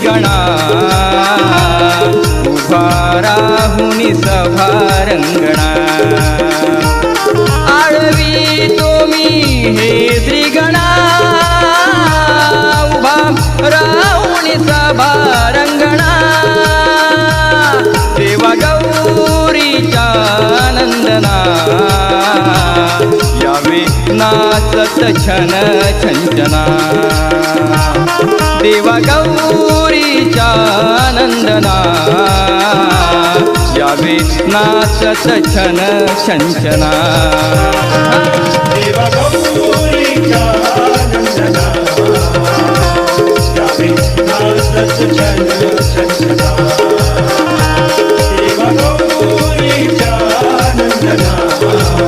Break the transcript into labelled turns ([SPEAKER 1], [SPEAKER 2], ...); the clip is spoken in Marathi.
[SPEAKER 1] श्रीगणा उभा राहुनी सभा रंगणा आळवी तुम्ही हे श्रीगणा उभा राहुनी सभा रंगणा देवा गौरीच्या नंदना यावे नाचत छन छंचना देवा गौरीच्या नंदना यावे नाचत छन छंचना
[SPEAKER 2] देवा गौरीच्या नंदना यावे नाचत छन छंचना